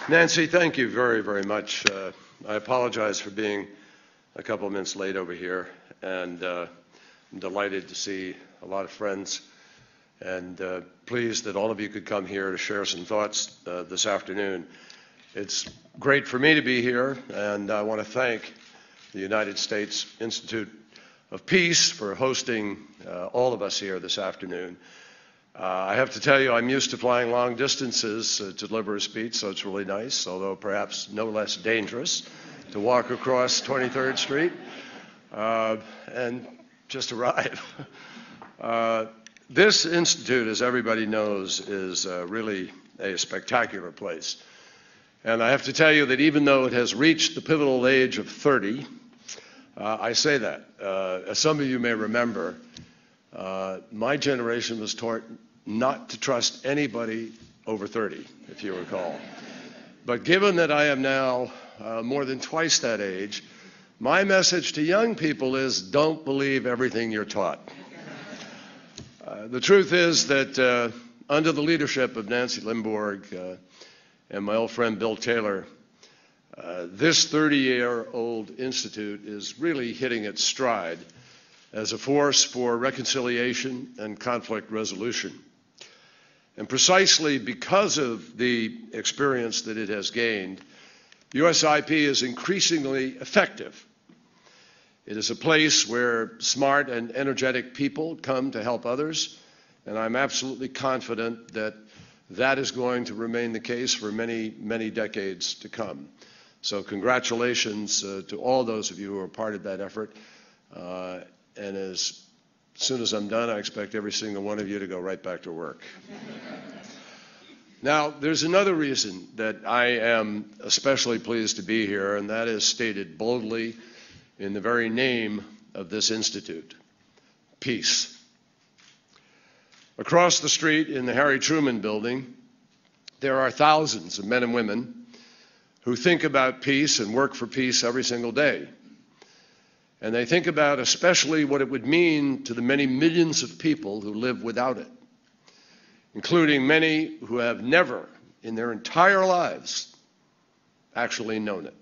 Nancy, thank you very, very much. I apologize for being a couple of minutes late over here, and I'm delighted to see a lot of friends and pleased that all of you could come here to share some thoughts this afternoon. It's great for me to be here, and I want to thank the United States Institute of Peace for hosting all of us here this afternoon. I have to tell you, I'm used to flying long distances to deliver a speech, so it's really nice, although perhaps no less dangerous, to walk across 23rd Street and just arrive. This institute, as everybody knows, is really a spectacular place. And I have to tell you that even though it has reached the pivotal age of 30, I say that, as some of you may remember, my generation was taught not to trust anybody over 30, if you recall. But given that I am now more than twice that age, my message to young people is don't believe everything you're taught. The truth is that under the leadership of Nancy Limborg and my old friend Bill Taylor, this 30-year-old institute is really hitting its stride as a force for reconciliation and conflict resolution. And precisely because of the experience that it has gained, USIP is increasingly effective. It is a place where smart and energetic people come to help others, and I'm absolutely confident that that is going to remain the case for many, many decades to come. So congratulations to all those of you who are part of that effort. And as soon as I'm done, I expect every single one of you to go right back to work. Now, there's another reason that I am especially pleased to be here, and that is stated boldly in the very name of this institute: peace. Across the street in the Harry Truman Building, there are thousands of men and women who think about peace and work for peace every single day. And they think about especially what it would mean to the many millions of people who live without it, including many who have never in their entire lives actually known it.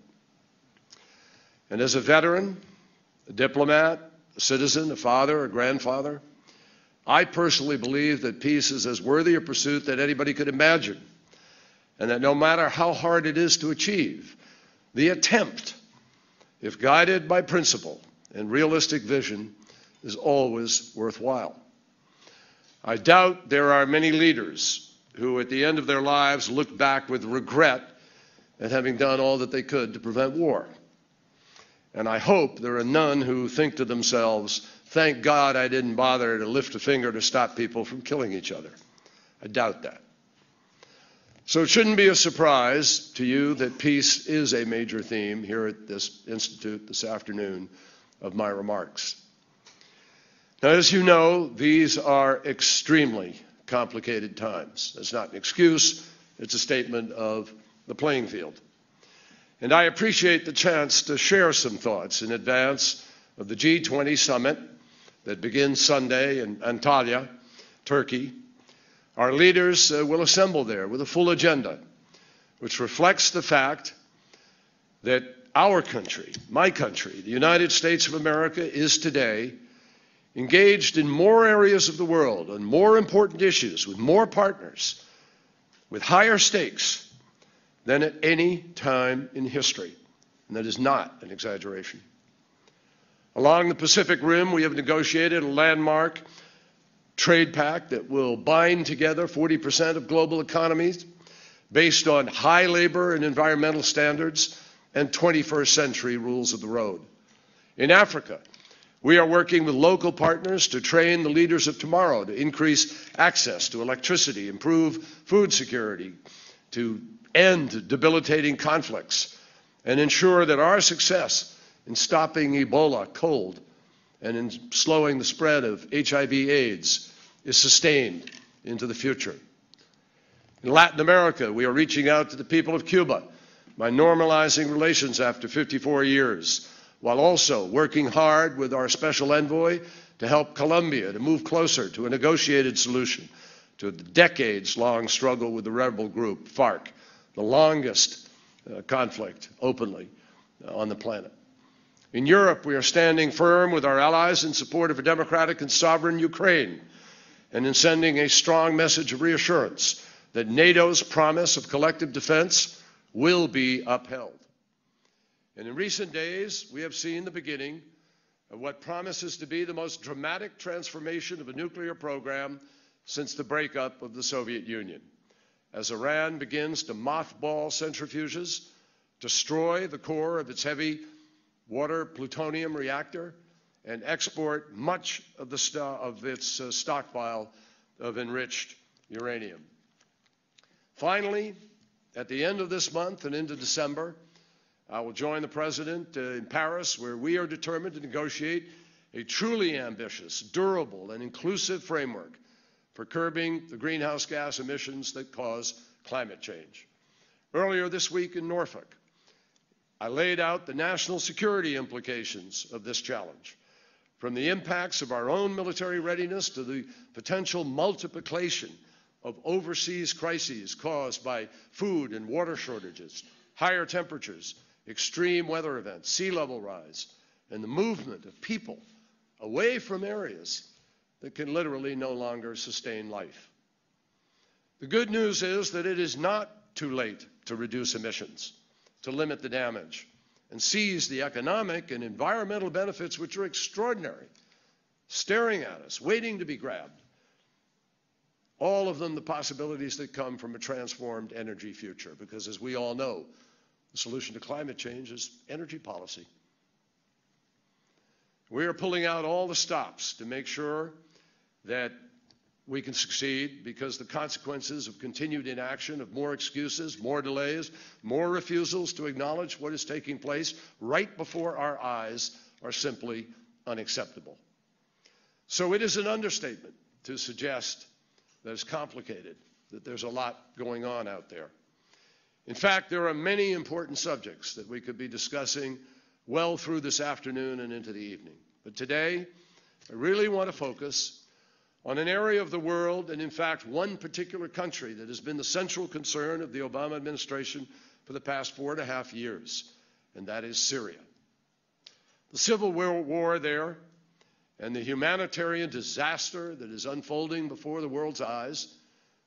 And as a veteran, a diplomat, a citizen, a father, a grandfather, I personally believe that peace is as worthy a pursuit that anybody could imagine, and that no matter how hard it is to achieve, the attempt, if guided by principle and realistic vision, is always worthwhile. I doubt there are many leaders who at the end of their lives look back with regret at having done all that they could to prevent war. And I hope there are none who think to themselves, thank God I didn't bother to lift a finger to stop people from killing each other. I doubt that. So it shouldn't be a surprise to you that peace is a major theme here at this institute this afternoon of my remarks. Now, as you know, these are extremely complicated times. That's not an excuse, it's a statement of the playing field. And I appreciate the chance to share some thoughts in advance of the G20 summit that begins Sunday in Antalya, Turkey. Our leaders will assemble there with a full agenda, which reflects the fact that our country, my country, the United States of America, is today engaged in more areas of the world, on more important issues, with more partners, with higher stakes than at any time in history. And that is not an exaggeration. Along the Pacific Rim, we have negotiated a landmark trade pact that will bind together 40% of global economies based on high labor and environmental standards and 21st century rules of the road. In Africa, we are working with local partners to train the leaders of tomorrow to increase access to electricity, improve food security, to end debilitating conflicts, and ensure that our success in stopping Ebola cold and in slowing the spread of HIV/AIDS is sustained into the future. In Latin America, we are reaching out to the people of Cuba by normalizing relations after 54 years, while also working hard with our special envoy to help Colombia to move closer to a negotiated solution to the decades-long struggle with the rebel group FARC the longest conflict openly on the planet. In Europe, we are standing firm with our allies in support of a democratic and sovereign Ukraine, and in sending a strong message of reassurance that NATO's promise of collective defense will be upheld. And in recent days, we have seen the beginning of what promises to be the most dramatic transformation of a nuclear program since the breakup of the Soviet Union, as Iran begins to mothball centrifuges, destroy the core of its heavy water plutonium reactor, and export much of its stockpile of enriched uranium. Finally, at the end of this month and into December, I will join the President in Paris, where we are determined to negotiate a truly ambitious, durable, and inclusive framework for curbing the greenhouse gas emissions that cause climate change. Earlier this week in Norfolk, I laid out the national security implications of this challenge, from the impacts of our own military readiness to the potential multiplication of overseas crises caused by food and water shortages, higher temperatures, extreme weather events, sea level rise, and the movement of people away from areas that can literally no longer sustain life. The good news is that it is not too late to reduce emissions, to limit the damage, and seize the economic and environmental benefits which are extraordinary, staring at us, waiting to be grabbed. All of them the possibilities that come from a transformed energy future, because as we all know, the solution to climate change is energy policy. We are pulling out all the stops to make sure that we can succeed, because the consequences of continued inaction, of more excuses, more delays, more refusals to acknowledge what is taking place right before our eyes are simply unacceptable. So it is an understatement to suggest that it's complicated, that there's a lot going on out there. In fact, there are many important subjects that we could be discussing well through this afternoon and into the evening. But today, I really want to focus on an area of the world, and in fact, one particular country that has been the central concern of the Obama administration for the past 4.5 years, and that is Syria. The civil war there and the humanitarian disaster that is unfolding before the world's eyes,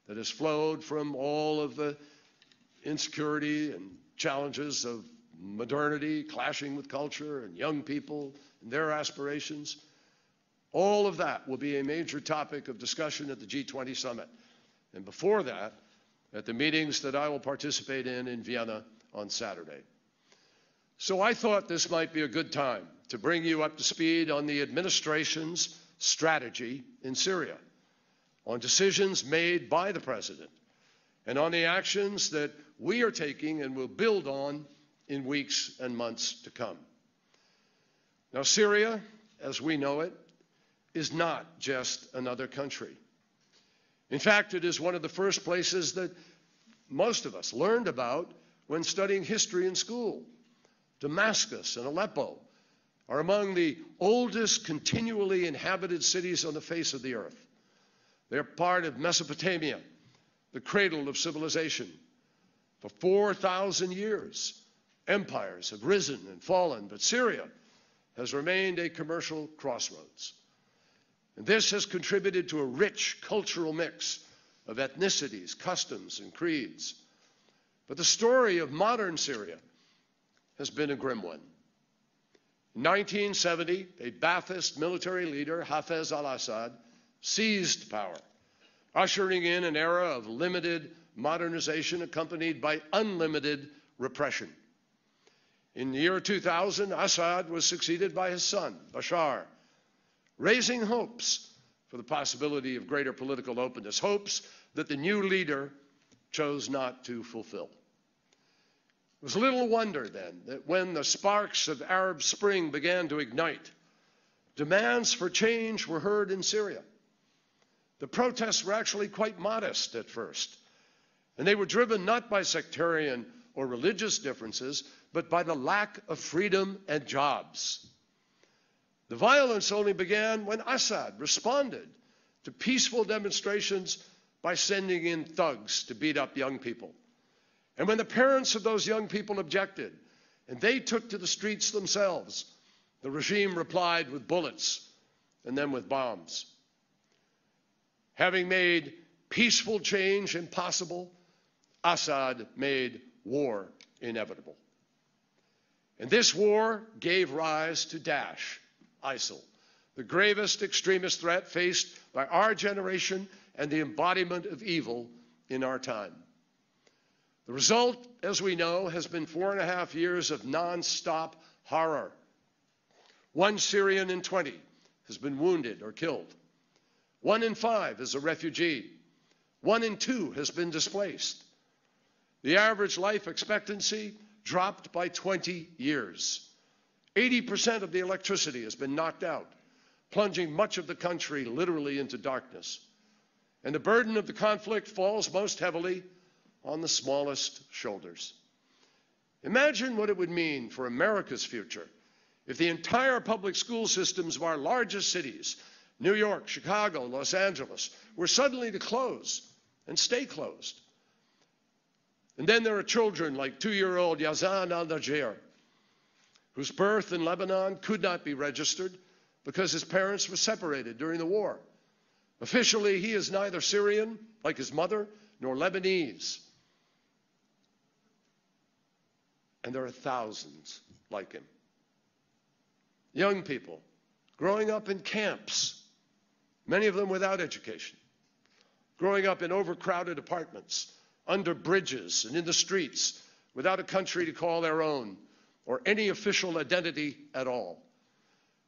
that has flowed from all of the insecurity and challenges of modernity, clashing with culture and young people and their aspirations, all of that will be a major topic of discussion at the G20 summit. And before that, at the meetings that I will participate in Vienna on Saturday. So I thought this might be a good time to bring you up to speed on the administration's strategy in Syria, on decisions made by the president, and on the actions that we are taking and will build on in weeks and months to come. Now, Syria, as we know it, is not just another country. In fact, it is one of the first places that most of us learned about when studying history in school. Damascus and Aleppo are among the oldest continually inhabited cities on the face of the earth. They're part of Mesopotamia, the cradle of civilization. For 4,000 years, empires have risen and fallen, but Syria has remained a commercial crossroads. And this has contributed to a rich cultural mix of ethnicities, customs, and creeds. But the story of modern Syria has been a grim one. In 1970, a Ba'athist military leader, Hafez al-Assad, seized power, ushering in an era of limited modernization accompanied by unlimited repression. In the year 2000, Assad was succeeded by his son, Bashar, raising hopes for the possibility of greater political openness, hopes that the new leader chose not to fulfill. It was little wonder then that when the sparks of Arab Spring began to ignite, demands for change were heard in Syria. The protests were actually quite modest at first, and they were driven not by sectarian or religious differences, but by the lack of freedom and jobs. The violence only began when Assad responded to peaceful demonstrations by sending in thugs to beat up young people. And when the parents of those young people objected, and they took to the streets themselves, the regime replied with bullets and then with bombs. Having made peaceful change impossible, Assad made war inevitable. And this war gave rise to Daesh, ISIL, the gravest extremist threat faced by our generation and the embodiment of evil in our time. The result, as we know, has been 4.5 years of non-stop horror. 1 Syrian in 20 has been wounded or killed. 1 in 5 is a refugee. 1 in 2 has been displaced. The average life expectancy dropped by 20 years. 80% of the electricity has been knocked out, plunging much of the country literally into darkness. And the burden of the conflict falls most heavily on the smallest shoulders. Imagine what it would mean for America's future if the entire public school systems of our largest cities, New York, Chicago, Los Angeles, were suddenly to close and stay closed. And then there are children like 2-year-old Yazan al-Najjar, whose birth in Lebanon could not be registered because his parents were separated during the war. Officially, he is neither Syrian, like his mother, nor Lebanese. And there are thousands like him. Young people growing up in camps, many of them without education, growing up in overcrowded apartments, under bridges and in the streets, without a country to call their own or any official identity at all.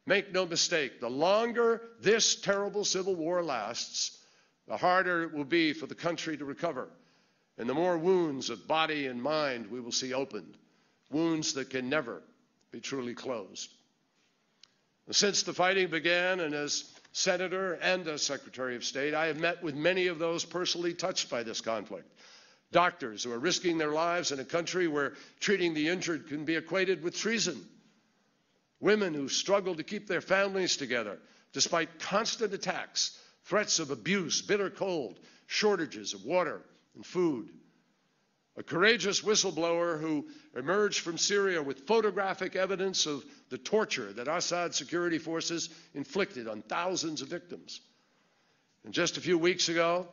Make no mistake, the longer this terrible civil war lasts, the harder it will be for the country to recover, and the more wounds of body and mind we will see opened, wounds that can never be truly closed. Since the fighting began, and as Senator and as Secretary of State, I have met with many of those personally touched by this conflict. Doctors who are risking their lives in a country where treating the injured can be equated with treason. Women who struggle to keep their families together despite constant attacks, threats of abuse, bitter cold, shortages of water and food. A courageous whistleblower who emerged from Syria with photographic evidence of the torture that Assad security forces inflicted on thousands of victims. And just a few weeks ago,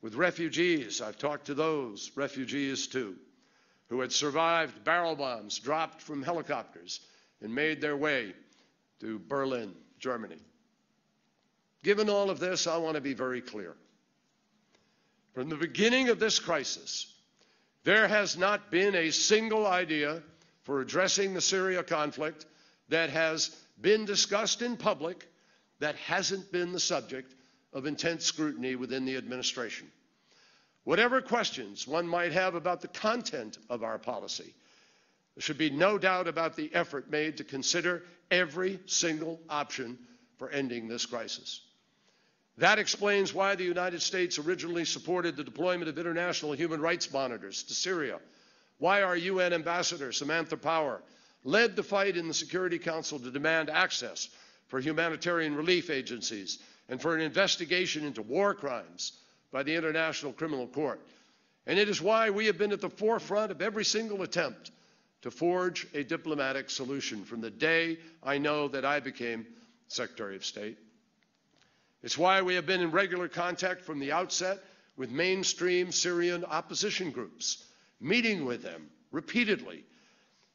with refugees, I've talked to those refugees too, who had survived barrel bombs dropped from helicopters and made their way to Berlin, Germany. Given all of this, I want to be very clear. From the beginning of this crisis, there has not been a single idea for addressing the Syria conflict that has been discussed in public that hasn't been the subject of intense scrutiny within the administration. Whatever questions one might have about the content of our policy, there should be no doubt about the effort made to consider every single option for ending this crisis. That explains why the United States originally supported the deployment of international human rights monitors to Syria, why our UN ambassador, Samantha Power, led the fight in the Security Council to demand access for humanitarian relief agencies and for an investigation into war crimes by the International Criminal Court. And it is why we have been at the forefront of every single attempt to forge a diplomatic solution from the day I know that I became Secretary of State. It's why we have been in regular contact from the outset with mainstream Syrian opposition groups, meeting with them repeatedly,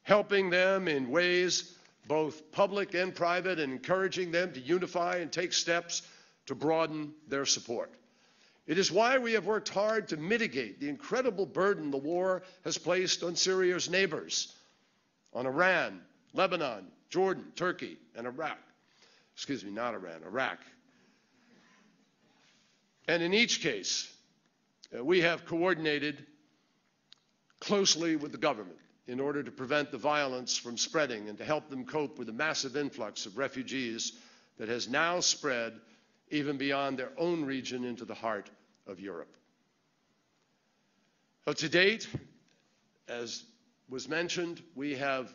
helping them in ways both public and private, and encouraging them to unify and take steps to broaden their support. It is why we have worked hard to mitigate the incredible burden the war has placed on Syria's neighbors, on Iran, Lebanon, Jordan, Turkey, and Iraq. Excuse me, not Iran, Iraq. And in each case, we have coordinated closely with the government in order to prevent the violence from spreading and to help them cope with the massive influx of refugees that has now spread even beyond their own region into the heart of Europe. So to date, as was mentioned, we have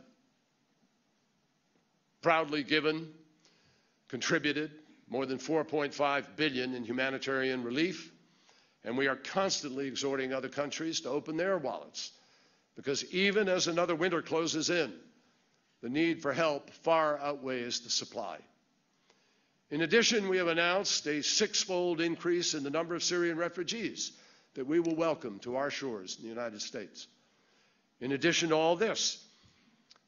proudly contributed more than $4.5 billion in humanitarian relief And we are constantly exhorting other countries to open their wallets, because even as another winter closes in, the need for help far outweighs the supply. In addition, we have announced a six-fold increase in the number of Syrian refugees that we will welcome to our shores in the United States. In addition to all this,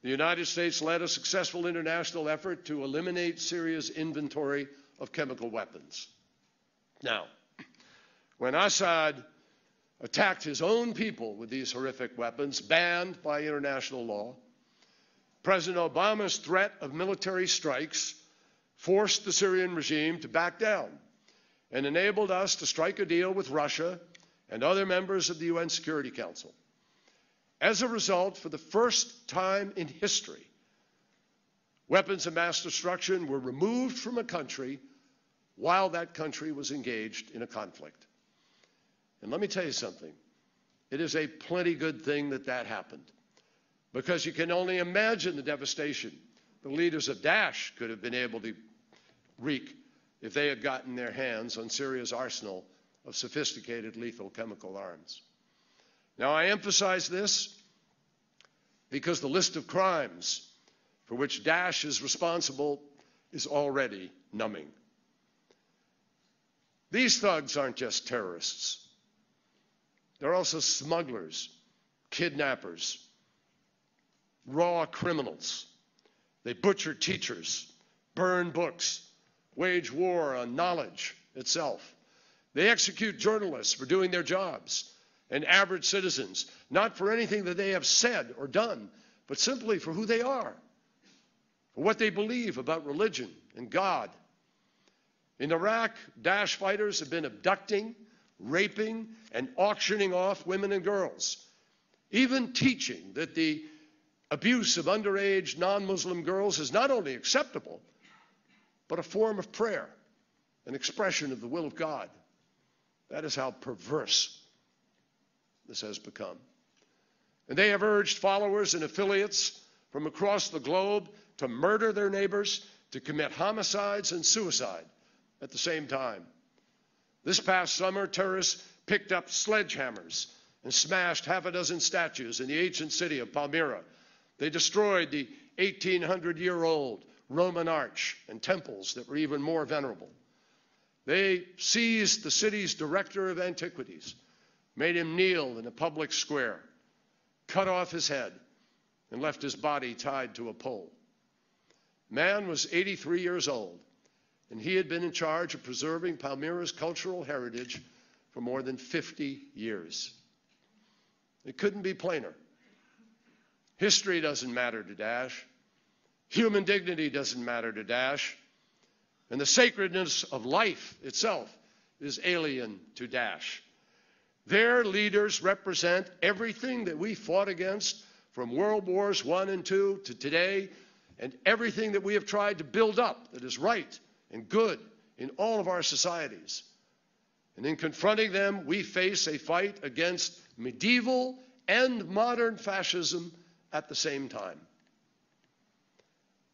the United States led a successful international effort to eliminate Syria's inventory of chemical weapons. Now, when Assad attacked his own people with these horrific weapons, banned by international law, President Obama's threat of military strikes forced the Syrian regime to back down and enabled us to strike a deal with Russia and other members of the UN Security Council. As a result, for the first time in history, weapons of mass destruction were removed from a country while that country was engaged in a conflict. And let me tell you something. It is a plenty good thing that that happened, because you can only imagine the devastation the leaders of Daesh could have been able to wreak if they had gotten their hands on Syria's arsenal of sophisticated lethal chemical arms. Now, I emphasize this because the list of crimes for which Daesh is responsible is already numbing. These thugs aren't just terrorists. They're also smugglers, kidnappers, raw criminals. They butcher teachers, burn books, wage war on knowledge itself. They execute journalists for doing their jobs, and average citizens, not for anything that they have said or done, but simply for who they are, for what they believe about religion and God. In Iraq, Daesh fighters have been abducting, raping, and auctioning off women and girls, even teaching that the abuse of underage non-Muslim girls is not only acceptable, but a form of prayer, an expression of the will of God. That is how perverse this has become. And they have urged followers and affiliates from across the globe to murder their neighbors, to commit homicides and suicide at the same time. This past summer, terrorists picked up sledgehammers and smashed half a dozen statues in the ancient city of Palmyra. They destroyed the 1,800-year-old Roman arch and temples that were even more venerable. They seized the city's director of antiquities, made him kneel in a public square, cut off his head, and left his body tied to a pole. Man was 83 years old, and he had been in charge of preserving Palmyra's cultural heritage for more than 50 years. It couldn't be plainer. History doesn't matter to Daesh. Human dignity doesn't matter to Daesh. And the sacredness of life itself is alien to Daesh. Their leaders represent everything that we fought against from World Wars I and II to today, and everything that we have tried to build up that is right and good in all of our societies. And in confronting them, we face a fight against medieval and modern fascism at the same time.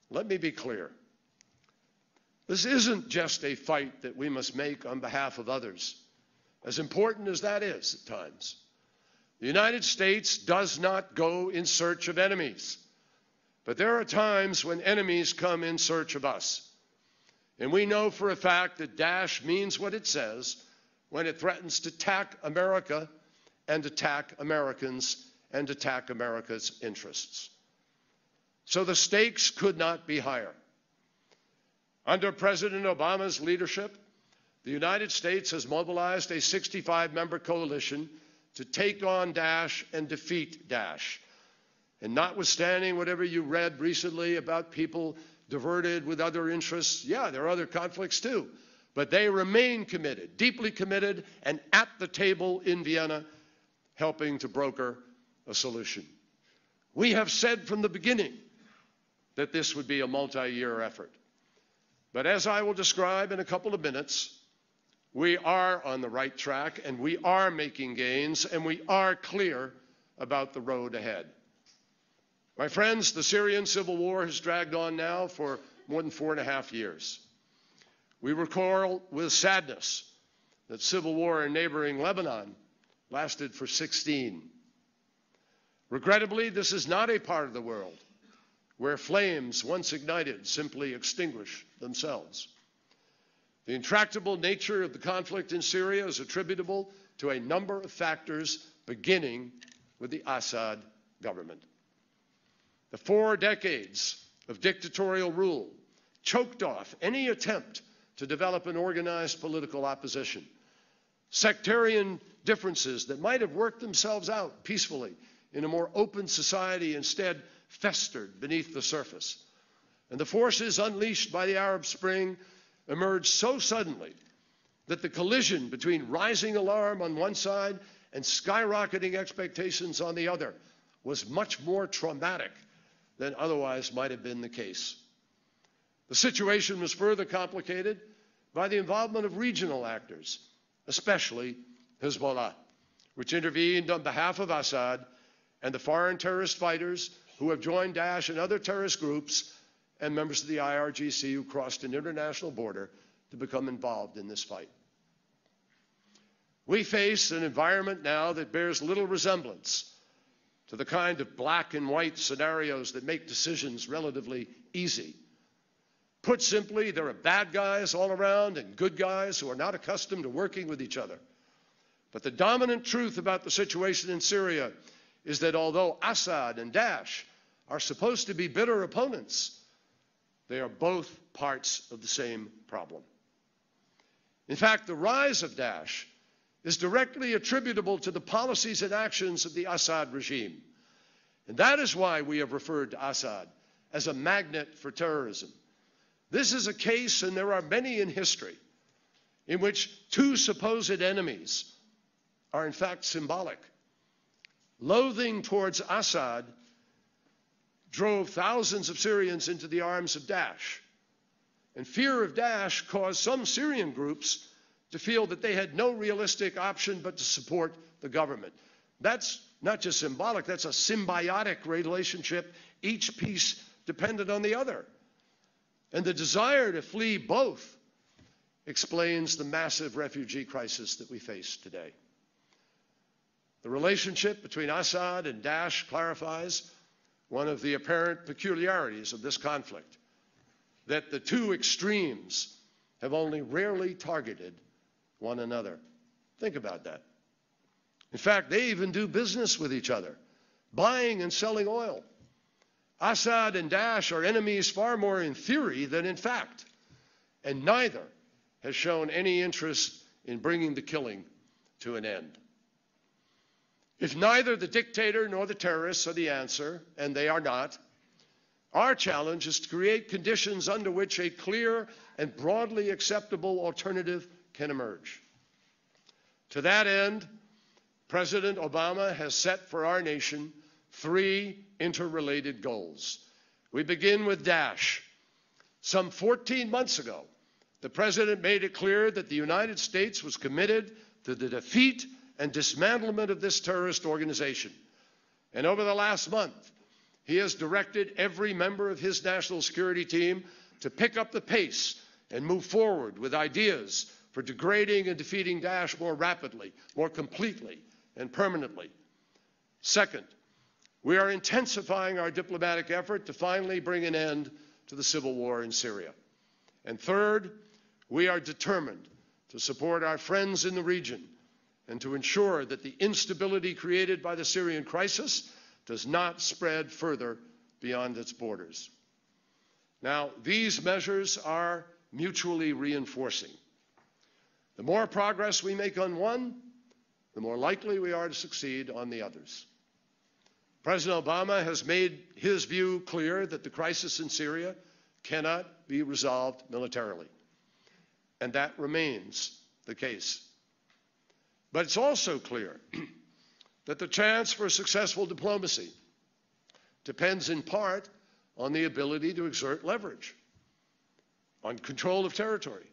Let me be clear. This isn't just a fight that we must make on behalf of others, as important as that is at times. The United States does not go in search of enemies, but there are times when enemies come in search of us. And we know for a fact that Daesh means what it says when it threatens to attack America and attack Americans and attack America's interests. So the stakes could not be higher. Under President Obama's leadership, the United States has mobilized a 65-member coalition to take on Daesh and defeat Daesh. And notwithstanding whatever you read recently about people diverted with other interests, yeah, there are other conflicts too, but they remain committed, deeply committed, and at the table in Vienna, helping to broker a solution. We have said from the beginning that this would be a multi-year effort. But as I will describe in a couple of minutes, we are on the right track, and we are making gains, and we are clear about the road ahead. My friends, the Syrian civil war has dragged on now for more than 4.5 years. We recall with sadness that civil war in neighboring Lebanon lasted for 16. Regrettably, this is not a part of the world where flames once ignited simply extinguish themselves. The intractable nature of the conflict in Syria is attributable to a number of factors, beginning with the Assad government. The 4 decades of dictatorial rule choked off any attempt to develop an organized political opposition. Sectarian differences that might have worked themselves out peacefully in a more open society instead festered beneath the surface. And the forces unleashed by the Arab Spring emerged so suddenly that the collision between rising alarm on one side and skyrocketing expectations on the other was much more traumatic than otherwise might have been the case. The situation was further complicated by the involvement of regional actors, especially Hezbollah, which intervened on behalf of Assad and the foreign terrorist fighters who have joined Daesh and other terrorist groups and members of the IRGC who crossed an international border to become involved in this fight. We face an environment now that bears little resemblance to the kind of black and white scenarios that make decisions relatively easy. Put simply, there are bad guys all around and good guys who are not accustomed to working with each other. But the dominant truth about the situation in Syria is that although Assad and Daesh are supposed to be bitter opponents, they are both parts of the same problem. In fact, the rise of Daesh is directly attributable to the policies and actions of the Assad regime. And that is why we have referred to Assad as a magnet for terrorism. This is a case, and there are many in history, in which 2 supposed enemies are in fact symbolic. Loathing towards Assad drove thousands of Syrians into the arms of Daesh. And fear of Daesh caused some Syrian groups to feel that they had no realistic option but to support the government. That's not just symbolic, that's a symbiotic relationship. Each piece depended on the other. And the desire to flee both explains the massive refugee crisis that we face today. The relationship between Assad and Daesh clarifies one of the apparent peculiarities of this conflict, that the 2 extremes have only rarely targeted one another. Think about that. In fact, they even do business with each other, buying and selling oil. Assad and Daesh are enemies far more in theory than in fact, and neither has shown any interest in bringing the killing to an end. If neither the dictator nor the terrorists are the answer, and they are not, our challenge is to create conditions under which a clear and broadly acceptable alternative can emerge. To that end, President Obama has set for our nation 3 interrelated goals. We begin with Daesh. Some 14 months ago, the President made it clear that the United States was committed to the defeat and dismantlement of this terrorist organization. And over the last month, he has directed every member of his national security team to pick up the pace and move forward with ideas for degrading and defeating Daesh more rapidly, more completely, and permanently. Second, we are intensifying our diplomatic effort to finally bring an end to the civil war in Syria. And third, we are determined to support our friends in the region and to ensure that the instability created by the Syrian crisis does not spread further beyond its borders. Now, these measures are mutually reinforcing. The more progress we make on one, the more likely we are to succeed on the others. President Obama has made his view clear that the crisis in Syria cannot be resolved militarily, and that remains the case. But it's also clear that the chance for successful diplomacy depends in part on the ability to exert leverage, on control of territory,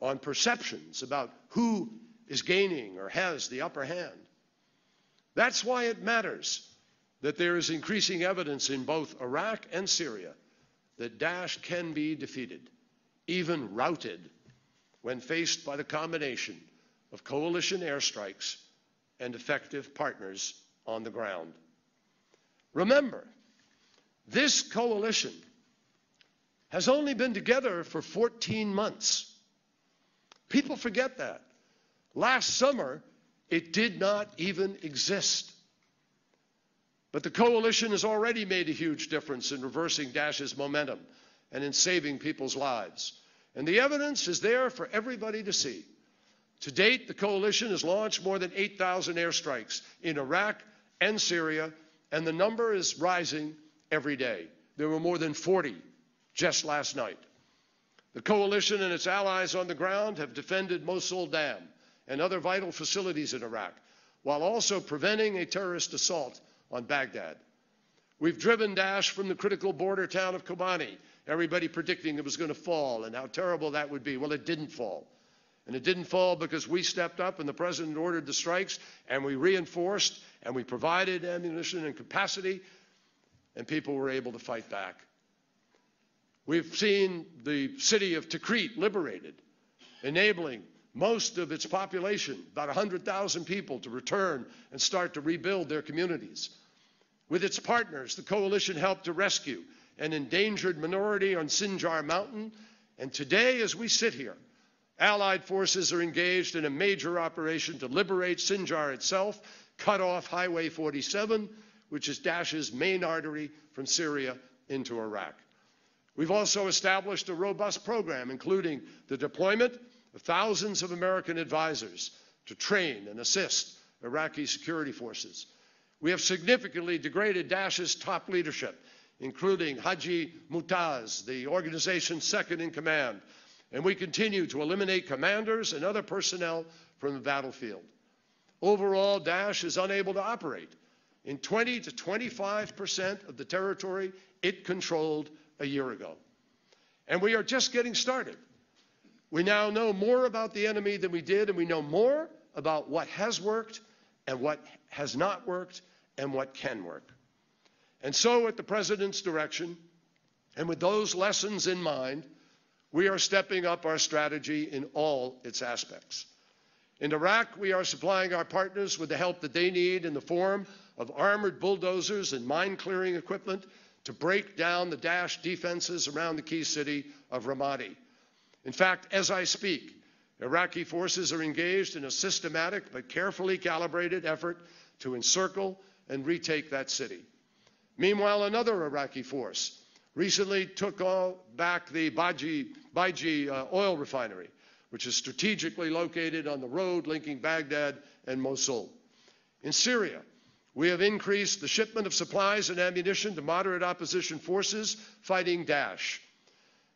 on perceptions about who is gaining or has the upper hand. That's why it matters that there is increasing evidence in both Iraq and Syria that Daesh can be defeated, even routed, when faced by the combination of coalition airstrikes and effective partners on the ground. Remember, this coalition has only been together for 14 months. People forget that. Last summer, it did not even exist. But the coalition has already made a huge difference in reversing Daesh's momentum and in saving people's lives. And the evidence is there for everybody to see. To date, the coalition has launched more than 8,000 airstrikes in Iraq and Syria, and the number is rising every day. There were more than 40 just last night. The coalition and its allies on the ground have defended Mosul Dam and other vital facilities in Iraq, while also preventing a terrorist assault on Baghdad. We've driven Daesh from the critical border town of Kobani, everybody predicting it was going to fall and how terrible that would be. Well, it didn't fall. And it didn't fall because we stepped up and the president ordered the strikes, and we reinforced and we provided ammunition and capacity, and people were able to fight back. We've seen the city of Tikrit liberated, enabling most of its population, about 100,000 people, to return and start to rebuild their communities. With its partners, the coalition helped to rescue an endangered minority on Sinjar Mountain, and today, as we sit here, Allied forces are engaged in a major operation to liberate Sinjar itself, cut off Highway 47, which is Daesh's main artery from Syria into Iraq. We've also established a robust program, including the deployment of thousands of American advisors to train and assist Iraqi security forces. We have significantly degraded Daesh's top leadership, including Haji Mutaz, the organization's second in command, and we continue to eliminate commanders and other personnel from the battlefield. Overall, Daesh is unable to operate in 20 to 25% of the territory it controlled a year ago. And we are just getting started. We now know more about the enemy than we did, and we know more about what has worked and what has not worked and what can work. And so, at the President's direction, and with those lessons in mind, we are stepping up our strategy in all its aspects. In Iraq, we are supplying our partners with the help that they need in the form of armored bulldozers and mine-clearing equipment to break down the Daesh defenses around the key city of Ramadi. In fact, as I speak, Iraqi forces are engaged in a systematic but carefully calibrated effort to encircle and retake that city. Meanwhile, another Iraqi force recently took back the Baiji oil refinery, which is strategically located on the road linking Baghdad and Mosul. In Syria, we have increased the shipment of supplies and ammunition to moderate opposition forces fighting Daesh.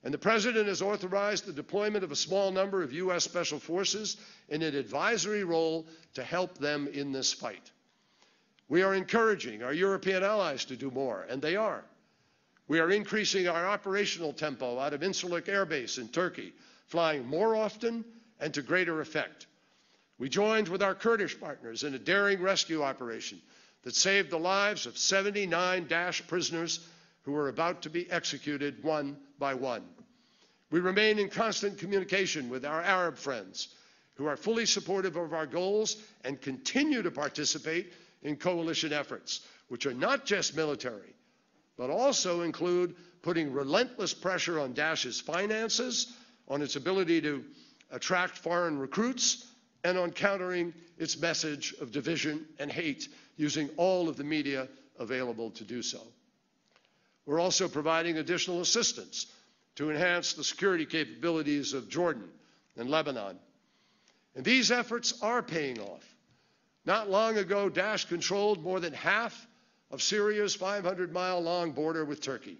And the President has authorized the deployment of a small number of U.S. Special Forces in an advisory role to help them in this fight. We are encouraging our European allies to do more, and they are. We are increasing our operational tempo out of Incirlik Air Base in Turkey, flying more often and to greater effect. We joined with our Kurdish partners in a daring rescue operation that saved the lives of 79 Daesh prisoners who were about to be executed one by one. We remain in constant communication with our Arab friends who are fully supportive of our goals and continue to participate in coalition efforts, which are not just military, but also include putting relentless pressure on Daesh's finances, on its ability to attract foreign recruits, and on countering its message of division and hate using all of the media available to do so. We're also providing additional assistance to enhance the security capabilities of Jordan and Lebanon. And these efforts are paying off. Not long ago, Daesh controlled more than half of Syria's 500-mile-long border with Turkey.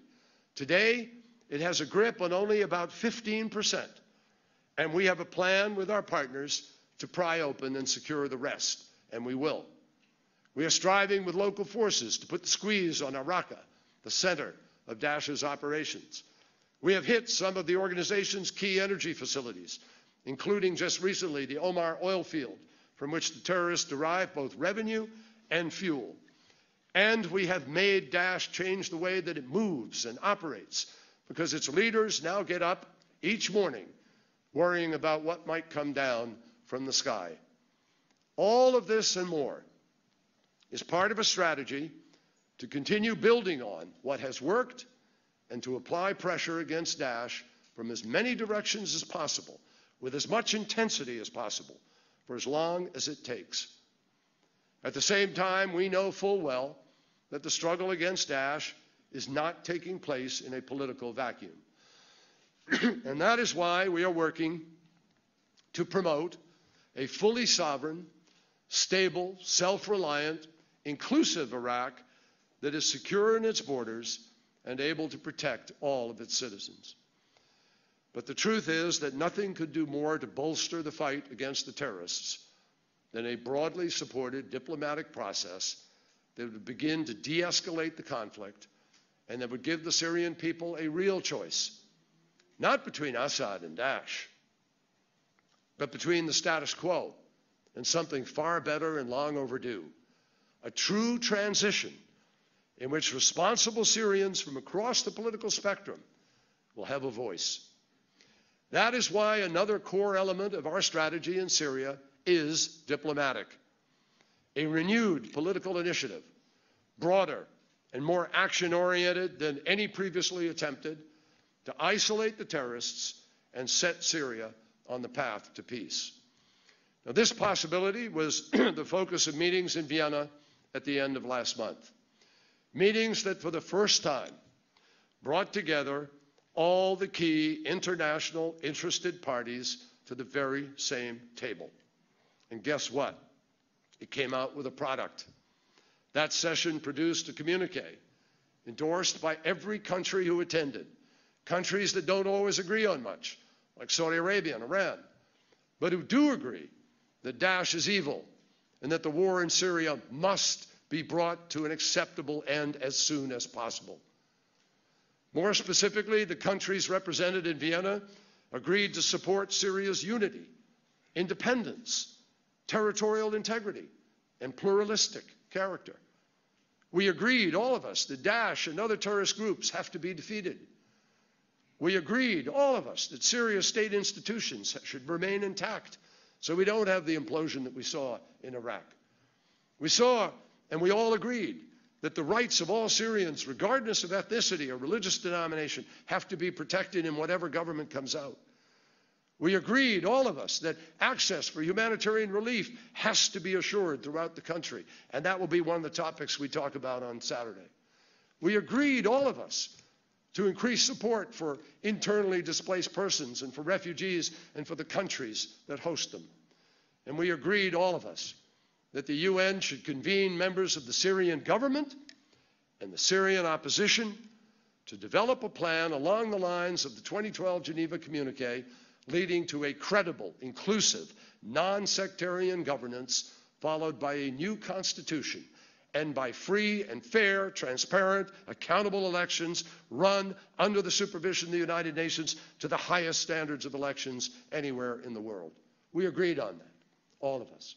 Today, it has a grip on only about 15%, and we have a plan with our partners to pry open and secure the rest, and we will. We are striving with local forces to put the squeeze on Raqqa, the center of Daesh's operations. We have hit some of the organization's key energy facilities, including just recently the Omar oil field, from which the terrorists derive both revenue and fuel. And we have made Daesh change the way that it moves and operates, because its leaders now get up each morning worrying about what might come down from the sky. All of this and more is part of a strategy to continue building on what has worked and to apply pressure against Daesh from as many directions as possible, with as much intensity as possible, for as long as it takes. At the same time, we know full well that the struggle against Daesh is not taking place in a political vacuum. And that is why we are working to promote a fully sovereign, stable, self-reliant, inclusive Iraq that is secure in its borders and able to protect all of its citizens. But the truth is that nothing could do more to bolster the fight against the terrorists than a broadly supported diplomatic process that would begin to de-escalate the conflict and that would give the Syrian people a real choice, not between Assad and Daesh, but between the status quo and something far better and long overdue, a true transition in which responsible Syrians from across the political spectrum will have a voice. That is why another core element of our strategy in Syria is diplomatic. A renewed political initiative, broader and more action-oriented than any previously attempted, to isolate the terrorists and set Syria on the path to peace. Now, this possibility was the focus of meetings in Vienna at the end of last month. Meetings that for the first time brought together all the key international interested parties to the very same table. And guess what? It came out with a product. That session produced a communiqué endorsed by every country who attended, countries that don't always agree on much, like Saudi Arabia and Iran, but who do agree that Daesh is evil and that the war in Syria must be brought to an acceptable end as soon as possible. More specifically, the countries represented in Vienna agreed to support Syria's unity, independence, territorial integrity, and pluralistic character. We agreed, all of us, that Daesh and other terrorist groups have to be defeated. We agreed, all of us, that Syria's state institutions should remain intact so we don't have the implosion that we saw in Iraq. We saw, and we all agreed, that the rights of all Syrians, regardless of ethnicity or religious denomination, have to be protected in whatever government comes out. We agreed, all of us, that access for humanitarian relief has to be assured throughout the country, and that will be one of the topics we talk about on Saturday. We agreed, all of us, to increase support for internally displaced persons and for refugees and for the countries that host them. And we agreed, all of us, that the UN should convene members of the Syrian government and the Syrian opposition to develop a plan along the lines of the 2012 Geneva Communiqué, leading to a credible, inclusive, non-sectarian governance followed by a new constitution and by free and fair, transparent, accountable elections run under the supervision of the United Nations to the highest standards of elections anywhere in the world. We agreed on that, all of us.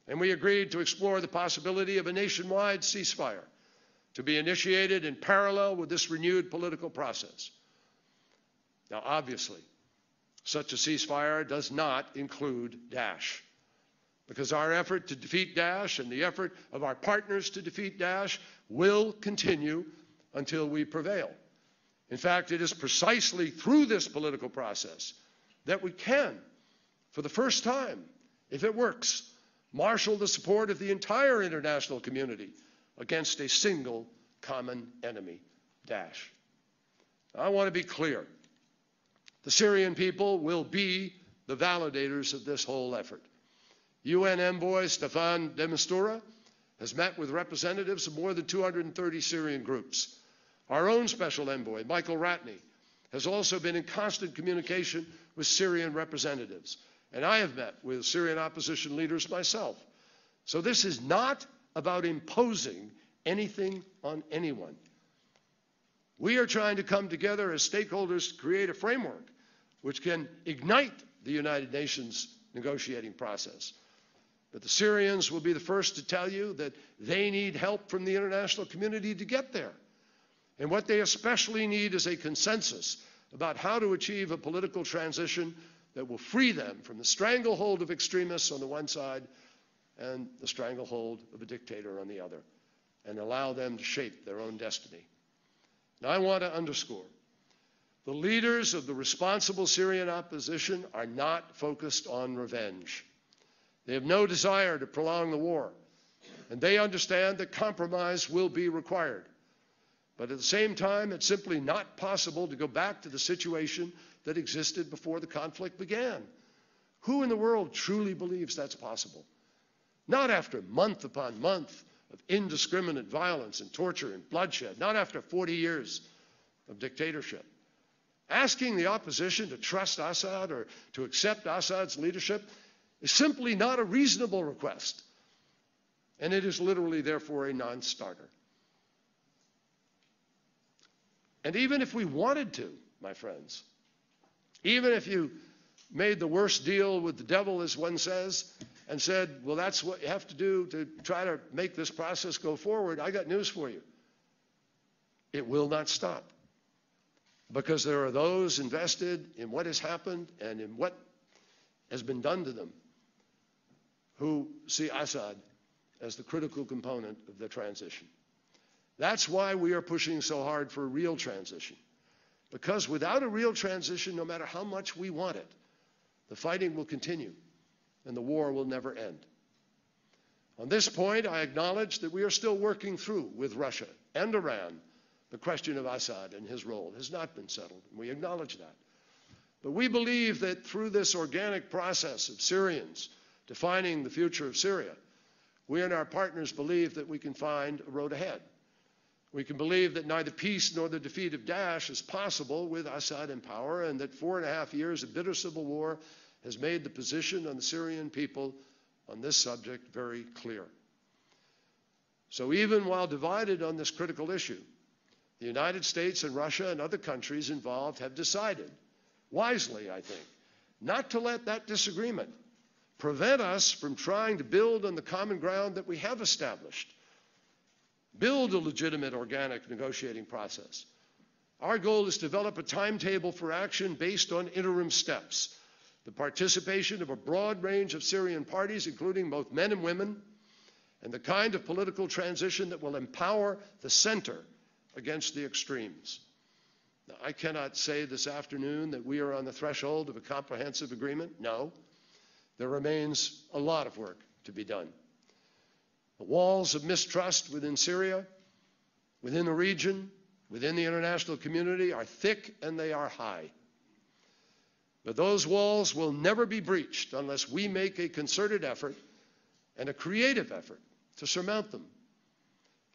And we agreed to explore the possibility of a nationwide ceasefire to be initiated in parallel with this renewed political process. Now, obviously, such a ceasefire does not include Daesh, because our effort to defeat Daesh and the effort of our partners to defeat Daesh will continue until we prevail. In fact, it is precisely through this political process that we can, for the first time, if it works, marshal the support of the entire international community against a single common enemy, Daesh. I want to be clear. The Syrian people will be the validators of this whole effort. UN envoy Staffan de Mistura has met with representatives of more than 230 Syrian groups. Our own special envoy, Michael Ratney, has also been in constant communication with Syrian representatives. And I have met with Syrian opposition leaders myself. So this is not about imposing anything on anyone. We are trying to come together as stakeholders to create a framework which can ignite the United Nations negotiating process. But the Syrians will be the first to tell you that they need help from the international community to get there. And what they especially need is a consensus about how to achieve a political transition that will free them from the stranglehold of extremists on the one side and the stranglehold of a dictator on the other, and allow them to shape their own destiny. Now, I want to underscore, the leaders of the responsible Syrian opposition are not focused on revenge. They have no desire to prolong the war, and they understand that compromise will be required. But at the same time, it's simply not possible to go back to the situation that existed before the conflict began. Who in the world truly believes that's possible? Not after month upon month of indiscriminate violence and torture and bloodshed, not after 40 years of dictatorship. Asking the opposition to trust Assad or to accept Assad's leadership is simply not a reasonable request, and it is literally, therefore, a non-starter. And even if we wanted to, my friends, even if you made the worst deal with the devil, as one says, and said, well, that's what you have to do to try to make this process go forward, I got news for you. It will not stop. Because there are those invested in what has happened and in what has been done to them who see Assad as the critical component of the transition. That's why we are pushing so hard for a real transition. Because without a real transition, no matter how much we want it, the fighting will continue and the war will never end. On this point, I acknowledge that we are still working through with Russia and Iran the question of Assad and his role. It has not been settled, and we acknowledge that. But we believe that through this organic process of Syrians defining the future of Syria, we and our partners believe that we can find a road ahead. We can believe that neither peace nor the defeat of Daesh is possible with Assad in power, and that 4.5 years of bitter civil war has made the position of the Syrian people on this subject very clear. So even while divided on this critical issue, the United States and Russia and other countries involved have decided, wisely I think, not to let that disagreement prevent us from trying to build on the common ground that we have established. Build a legitimate organic negotiating process. Our goal is to develop a timetable for action based on interim steps. The participation of a broad range of Syrian parties, including both men and women, and the kind of political transition that will empower the center against the extremes. Now, I cannot say this afternoon that we are on the threshold of a comprehensive agreement. No, there remains a lot of work to be done. The walls of mistrust within Syria, within the region, within the international community are thick and they are high. But those walls will never be breached unless we make a concerted effort and a creative effort to surmount them.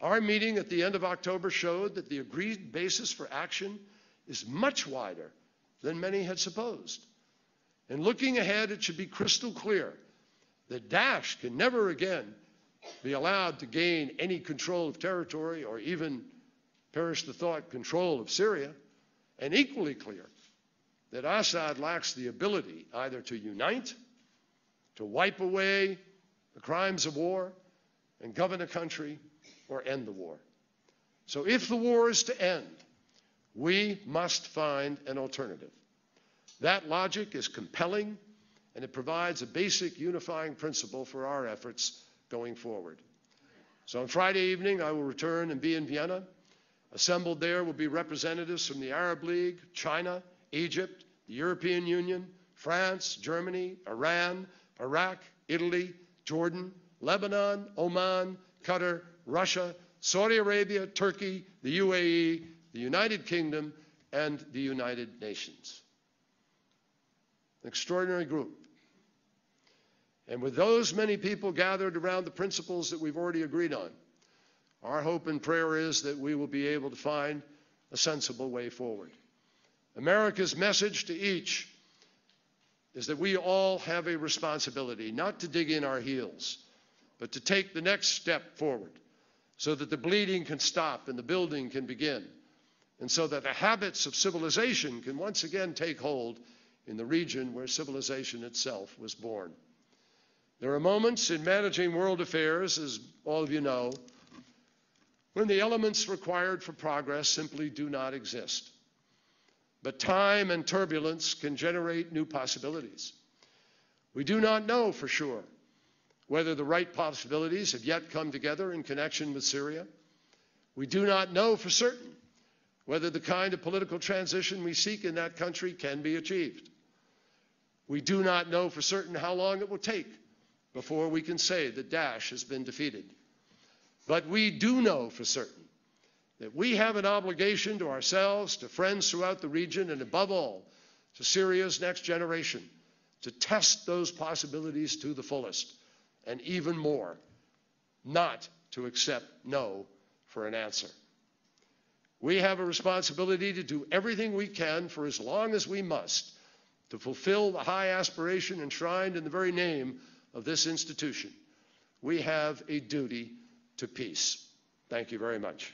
Our meeting at the end of October showed that the agreed basis for action is much wider than many had supposed. And looking ahead, it should be crystal clear that Daesh can never again be allowed to gain any control of territory or even, perish the thought, control of Syria, and equally clear that Assad lacks the ability either to unite, to wipe away the crimes of war, and govern a country, or end the war. So if the war is to end, we must find an alternative. That logic is compelling, and it provides a basic unifying principle for our efforts going forward. So on Friday evening, I will return and be in Vienna. Assembled there will be representatives from the Arab League, China, Egypt, the European Union, France, Germany, Iran, Iraq, Italy, Jordan, Lebanon, Oman, Qatar, Russia, Saudi Arabia, Turkey, the UAE, the United Kingdom, and the United Nations. An extraordinary group. And with those many people gathered around the principles that we've already agreed on, our hope and prayer is that we will be able to find a sensible way forward. America's message to each is that we all have a responsibility not to dig in our heels, but to take the next step forward so that the bleeding can stop and the building can begin, and so that the habits of civilization can once again take hold in the region where civilization itself was born. There are moments in managing world affairs, as all of you know, when the elements required for progress simply do not exist. But time and turbulence can generate new possibilities. We do not know for sure whether the right possibilities have yet come together in connection with Syria. We do not know for certain whether the kind of political transition we seek in that country can be achieved. We do not know for certain how long it will take before we can say that Daesh has been defeated. But we do know for certain that we have an obligation to ourselves, to friends throughout the region, and above all, to Syria's next generation, to test those possibilities to the fullest, and even more, not to accept no for an answer. We have a responsibility to do everything we can for as long as we must to fulfill the high aspiration enshrined in the very name of this institution. We have a duty to peace. Thank you very much.